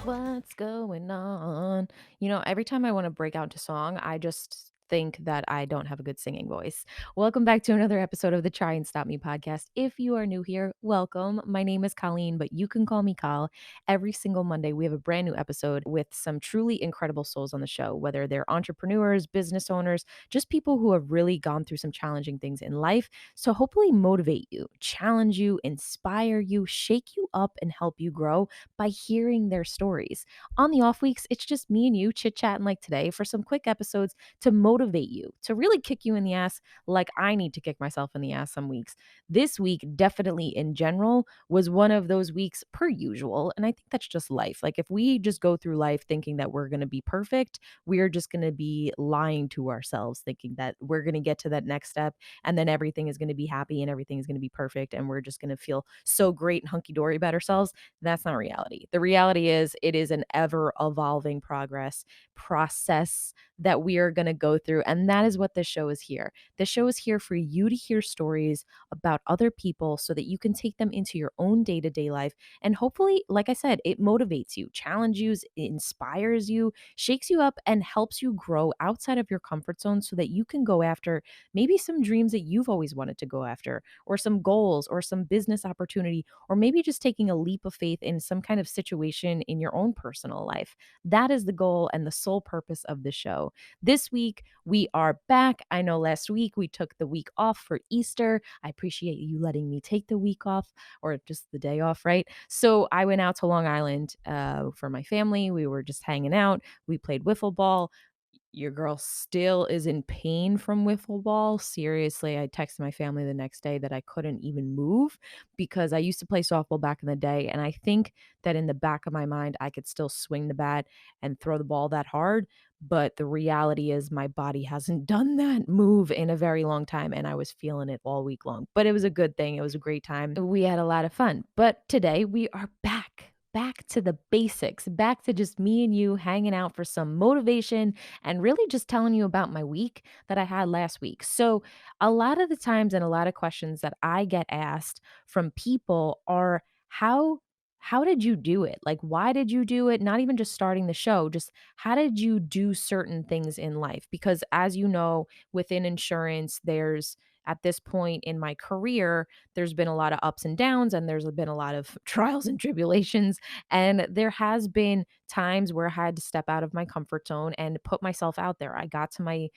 What's going on? Every time I want to break out into song, I just think that I don't have a good singing voice. Welcome back to another episode of the Try and Stop Me podcast. If you are new here, welcome. My name is Colleen, but you can call me Col. Every single Monday, we have a brand new episode with some truly incredible souls on the show, whether they're entrepreneurs, business owners, just people who have really gone through some challenging things in life. So hopefully motivate you, challenge you, inspire you, shake you up, and help you grow by hearing their stories. On the off weeks, it's just me and you chit chatting like today for some quick episodes to motivate you, to really kick you in the ass like I need to kick myself in the ass some weeks. This week, definitely in general, was one of those weeks per usual. And I think that's just life. Like if we just go through life thinking that we're going to be perfect, we're just going to be lying to ourselves, thinking that we're going to get to that next step and then everything is going to be happy and everything is going to be perfect and we're just going to feel so great and hunky dory about ourselves. That's not reality. The reality is it is an ever evolving process that we are going to go through. And that is what this show is here. This show is here for you to hear stories about other people so that you can take them into your own day to day life. And hopefully, like I said, it motivates you, challenges you, inspires you, shakes you up, and helps you grow outside of your comfort zone so that you can go after maybe some dreams that you've always wanted to go after, or some goals, or some business opportunity, or maybe just taking a leap of faith in some kind of situation in your own personal life. That is the goal and the sole purpose of the show. This week, we are back. I know last week we took the week off for Easter. I appreciate you letting me take the week off or just the day off, right? So I went out to Long Island for my family. We were just hanging out. We played wiffle ball. Your girl still is in pain from wiffle ball. Seriously, I texted my family the next day that I couldn't even move because I used to play softball back in the day. And I think that in the back of my mind, I could still swing the bat and throw the ball that hard. But the reality is, my body hasn't done that move in a very long time. And I was feeling it all week long. But it was a good thing. It was a great time. We had a lot of fun. But today we are back to the basics, back to just me and you hanging out for some motivation and really just telling you about my week that I had last week. So, a lot of the times and a lot of questions that I get asked from people are how did you do it? Like why did you do it? Not even just starting the show, just how did you do certain things in life? Because as you know, within insurance there's at this point in my career, there's been a lot of ups and downs and there's been a lot of trials and tribulations and there has been times where I had to step out of my comfort zone and put myself out there. I got to my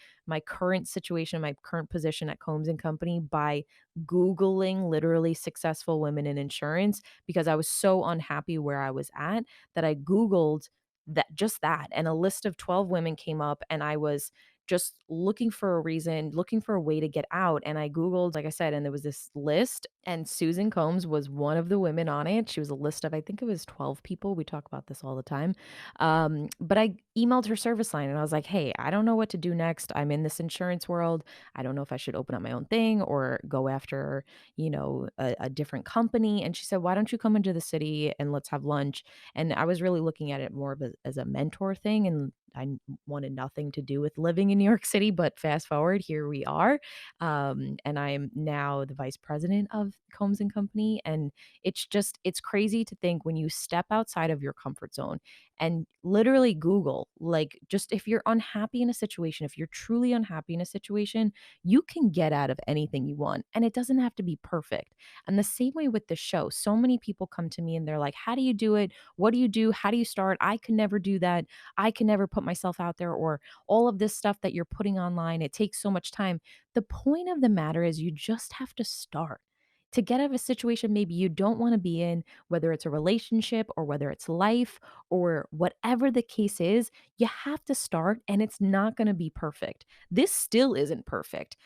current situation, my current position at Combs and Company by googling literally successful women in insurance because I was so unhappy where I was at that I googled that and a list of 12 women came up and I was just looking for a reason, looking for a way to get out. And I Googled, like I said, and there was this list, and Susan Combs was one of the women on it. She was a list of, I think it was 12 people. We talk about this all the time. But I emailed her service line and I was like, hey, I don't know what to do next. I'm in this insurance world. I don't know if I should open up my own thing or go after, a different company. And she said, why don't you come into the city and let's have lunch? And I was really looking at it more of as a mentor thing. And wanted nothing to do with living in New York City, but fast forward, here we are. And I'm now the vice president of Combs and Company. And it's crazy to think when you step outside of your comfort zone and literally Google, like, just if you're unhappy in a situation, if you're truly unhappy in a situation, you can get out of anything you want. And it doesn't have to be perfect. And the same way with the show, so many people come to me and they're like, how do you do it? What do you do? How do you start? I can never do that. I can never put myself out there, or all of this stuff that you're putting online. It takes so much time. The point of the matter is you just have to start. To get out of a situation maybe you don't want to be in, whether it's a relationship or whether it's life or whatever the case is, you have to start and it's not going to be perfect. This still isn't perfect.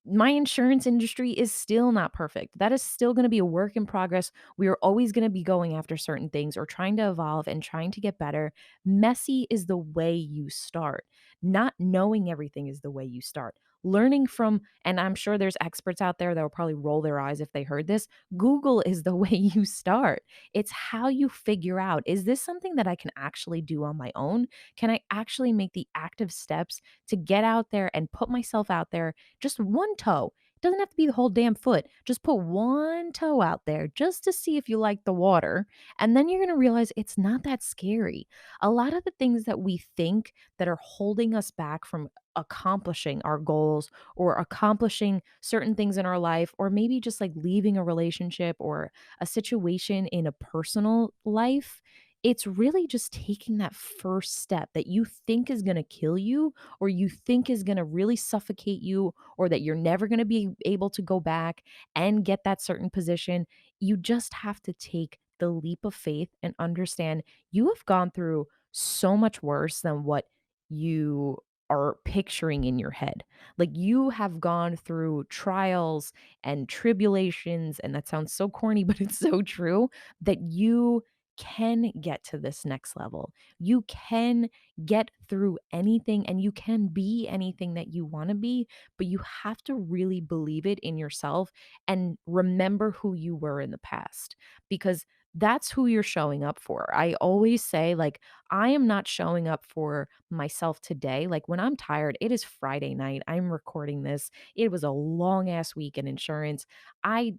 My insurance industry is still not perfect. That is still going to be a work in progress. We are always going to be going after certain things or trying to evolve and trying to get better. Messy is the way you start. Not knowing everything is the way you start. Learning from, and I'm sure there's experts out there that will probably roll their eyes if they heard this. Google is the way you start. It's how you figure out, is this something that I can actually do on my own? Can I actually make the active steps to get out there and put myself out there just one toe? Doesn't have to be the whole damn foot. Just put one toe out there just to see if you like the water. And then you're going to realize it's not that scary. A lot of the things that we think that are holding us back from accomplishing our goals or accomplishing certain things in our life, or maybe just like leaving a relationship or a situation in a personal life, it's really just taking that first step that you think is going to kill you or you think is going to really suffocate you or that you're never going to be able to go back and get that certain position. You just have to take the leap of faith and understand you have gone through so much worse than what you are picturing in your head. Like you have gone through trials and tribulations, and that sounds so corny, but it's so true that you can get to this next level. You can get through anything and you can be anything that you want to be, but you have to really believe it in yourself and remember who you were in the past because that's who you're showing up for. I always say, like, I am not showing up for myself today. Like, when I'm tired, it is Friday night. I'm recording this. It was a long ass week in insurance. I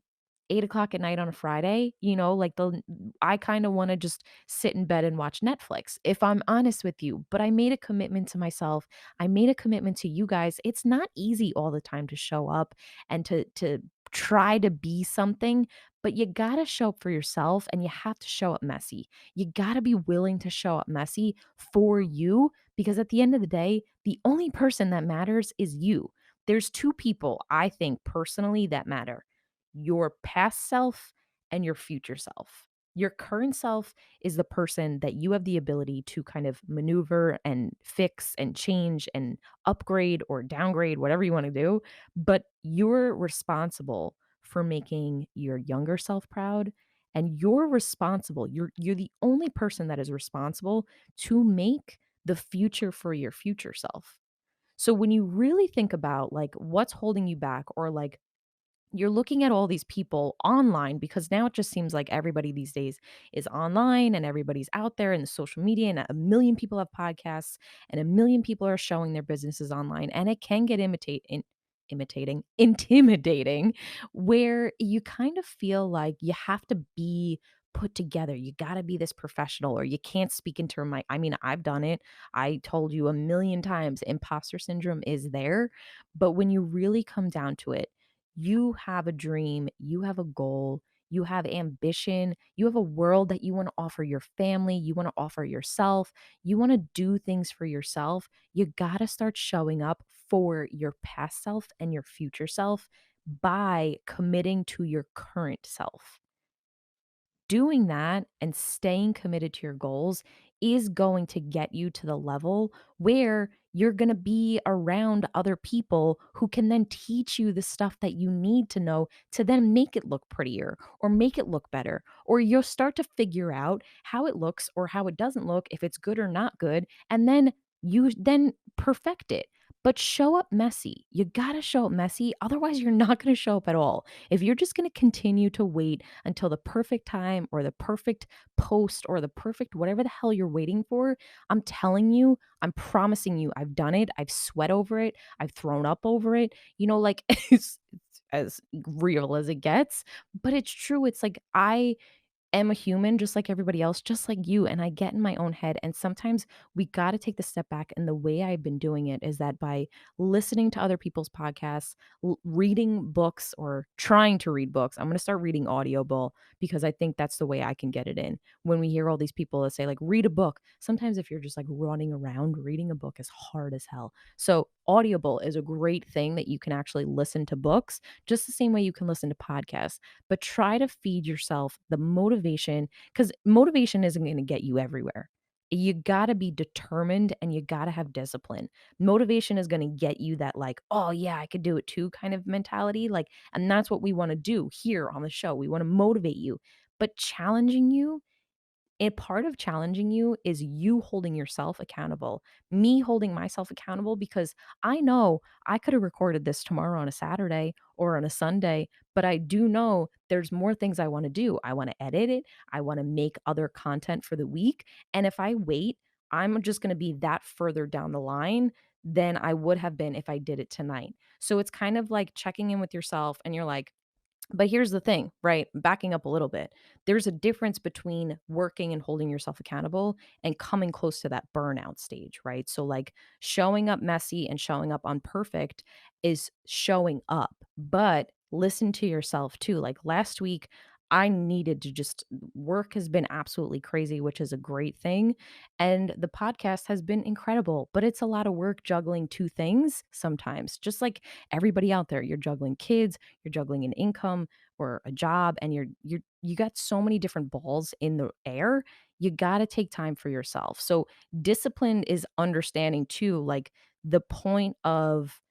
8 o'clock at night on a Friday, like I kind of want to just sit in bed and watch Netflix, if I'm honest with you. But I made a commitment to myself. I made a commitment to you guys. It's not easy all the time to show up and to try to be something, but you got to show up for yourself and you have to show up messy. You got to be willing to show up messy for you because at the end of the day, the only person that matters is you. There's two people I think personally that matter: your past self and your future self. Your current self is the person that you have the ability to kind of maneuver and fix and change and upgrade or downgrade, whatever you want to do. But you're responsible for making your younger self proud. And you're responsible. You're the only person that is responsible to make the future for your future self. So when you really think about like what's holding you back or like you're looking at all these people online because now it just seems like everybody these days is online and everybody's out there in the social media and a million people have podcasts and a million people are showing their businesses online and it can get imitating intimidating where you kind of feel like you have to be put together. You got to be this professional or you can't speak into a mic. I mean, I've done it. I told you a million times imposter syndrome is there, but when you really come down to it, you have a dream, you have a goal, you have ambition, you have a world that you want to offer your family, you want to offer yourself, you want to do things for yourself. You got to start showing up for your past self and your future self by committing to your current self. Doing that and staying committed to your goals is going to get you to the level where you're going to be around other people who can then teach you the stuff that you need to know to then make it look prettier or make it look better. Or you'll start to figure out how it looks or how it doesn't look, if it's good or not good. And then you then perfect it. But show up messy. You got to show up messy. Otherwise, you're not going to show up at all. If you're just going to continue to wait until the perfect time or the perfect post or the perfect whatever the hell you're waiting for, I'm telling you, I'm promising you, I've done it. I've sweat over it. I've thrown up over it. Like it's as real as it gets, but it's true. It's like I am a human just like everybody else, just like you. And I get in my own head. And sometimes we got to take the step back. And the way I've been doing it is that by listening to other people's podcasts, reading books or trying to read books. I'm going to start reading Audible because I think that's the way I can get it in. When we hear all these people that say, like, read a book, sometimes if you're just like running around, reading a book is hard as hell. So, Audible is a great thing that you can actually listen to books just the same way you can listen to podcasts, but try to feed yourself the motivation because motivation isn't going to get you everywhere. You got to be determined and you got to have discipline. Motivation is going to get you that, like, oh, yeah, I could do it too kind of mentality. Like, and that's what we want to do here on the show. We want to motivate you, but challenging you, a part of challenging you is you holding yourself accountable, me holding myself accountable because I know I could have recorded this tomorrow on a Saturday or on a Sunday, but I do know there's more things I want to do. I want to edit it, I want to make other content for the week. And if I wait, I'm just going to be that further down the line than I would have been if I did it tonight. So it's kind of like checking in with yourself and you're like, but here's the thing, right? Backing up a little bit. There's a difference between working and holding yourself accountable and coming close to that burnout stage, right? So, like showing up messy and showing up unperfect is showing up, but listen to yourself too. Like last week, I needed to just work has been absolutely crazy, which is a great thing. And the podcast has been incredible, but it's a lot of work juggling two things sometimes, just like everybody out there. You're juggling kids, you're juggling an income or a job, and you got so many different balls in the air. You got to take time for yourself. So discipline is understanding too, like the point of,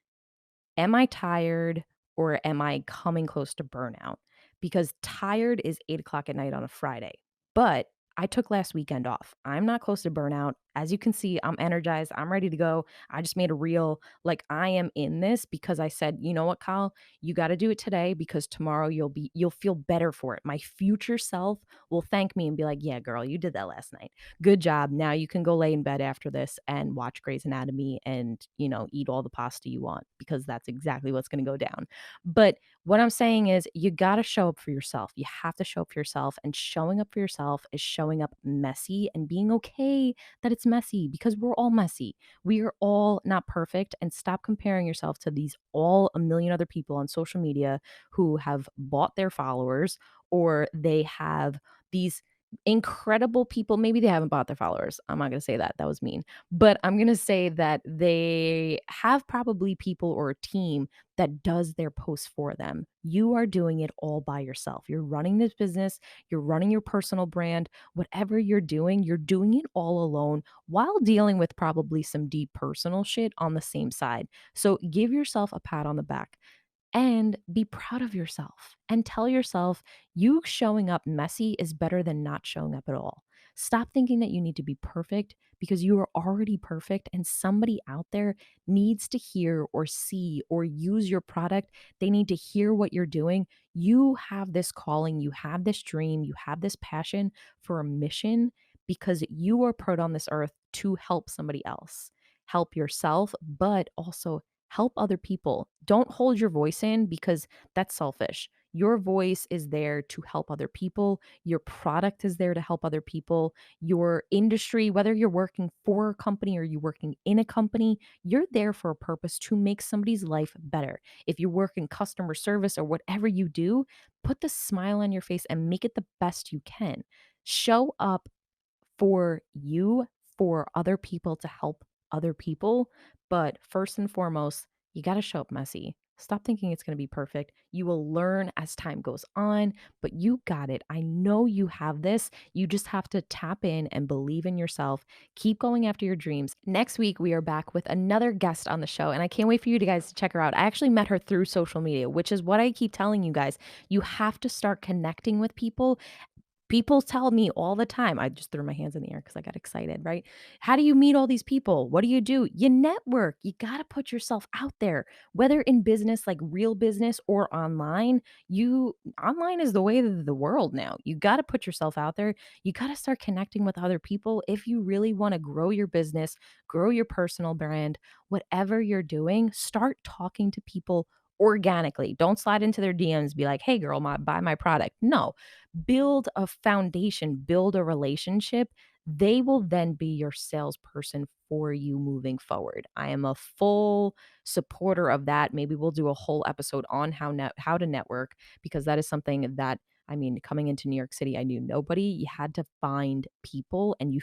am I tired or am I coming close to burnout? Because tired is 8 o'clock at night on a Friday. But I took last weekend off. I'm not close to burnout. As you can see, I'm energized. I'm ready to go. I just made a reel. Like I am in this because I said, you know what, Kyle, you got to do it today because tomorrow you'll feel better for it. My future self will thank me and be like, yeah, girl, you did that last night. Good job. Now you can go lay in bed after this and watch Grey's Anatomy and, eat all the pasta you want because that's exactly what's going to go down. But what I'm saying is, you got to show up for yourself. You have to show up for yourself. And showing up for yourself is showing up messy and being okay that it's messy because we're all messy. We are all not perfect. And stop comparing yourself to these all a million other people on social media who have bought their followers or they have these incredible people. Maybe they haven't bought their followers. I'm not going to say that. That was mean. But I'm going to say that they have probably people or a team that does their posts for them. You are doing it all by yourself. You're running this business, you're running your personal brand, whatever you're doing it all alone while dealing with probably some deep personal shit on the same side. So give yourself a pat on the back and be proud of yourself and tell yourself you showing up messy is better than not showing up at all. Stop thinking that you need to be perfect because you are already perfect and somebody out there needs to hear or see or use your product. They need to hear what you're doing. You have this calling, you have this dream, you have this passion for a mission because you are put on this earth to help somebody else. Help yourself, but also help other people. Don't hold your voice in because that's selfish. Your voice is there to help other people. Your product is there to help other people. Your industry, whether you're working for a company or you're working in a company, you're there for a purpose to make somebody's life better. If you work in customer service or whatever you do, put the smile on your face and make it the best you can. Show up for you, for other people to help other people. But first and foremost, you got to show up messy. Stop thinking it's going to be perfect. You will learn as time goes on, but you got it. I know you have this. You just have to tap in and believe in yourself. Keep going after your dreams. Next week, we are back with another guest on the show, and I can't wait for you guys to check her out. I actually met her through social media, which is what I keep telling you guys. You have to start connecting with people. People tell me all the time, I just threw my hands in the air because I got excited, right? How do you meet all these people? What do? You network. You gotta put yourself out there, whether in business, like real business or online. You online is the way of the world now. You gotta put yourself out there. You gotta start connecting with other people if you really wanna grow your business, grow your personal brand, whatever you're doing, start talking to people organically. Don't slide into their DMs, be like, hey girl, buy my product. No, build a foundation, build a relationship. They will then be your salesperson for you moving forward. I am a full supporter of that. Maybe we'll do a whole episode on how to network because that is something that, I mean, coming into New York City, I knew nobody. You had to find people, and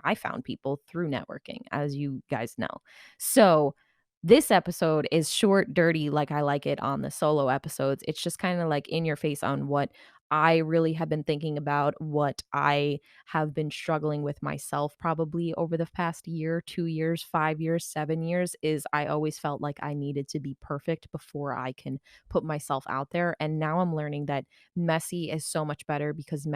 I found people through networking, as you guys know. So this episode is short, dirty, like I like it on the solo episodes. It's just kind of like in your face on what I really have been thinking about, what I have been struggling with myself probably over the past year, 2 years, 5 years, 7 years, is I always felt like I needed to be perfect before I can put myself out there. And now I'm learning that messy is so much better because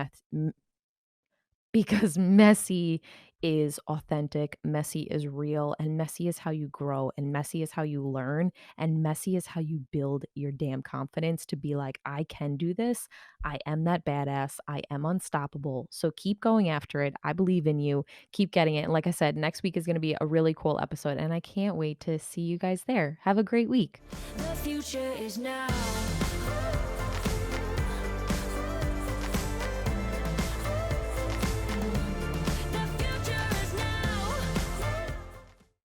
because messy is authentic, messy is real, and messy is how you grow, and messy is how you learn, and messy is how you build your damn confidence to be like, I can do this. I am that badass. I am unstoppable. So keep going after it. I believe in you. Keep getting it. And like I said, next week is going to be a really cool episode, and I can't wait to see you guys there. Have a great week. The future is now.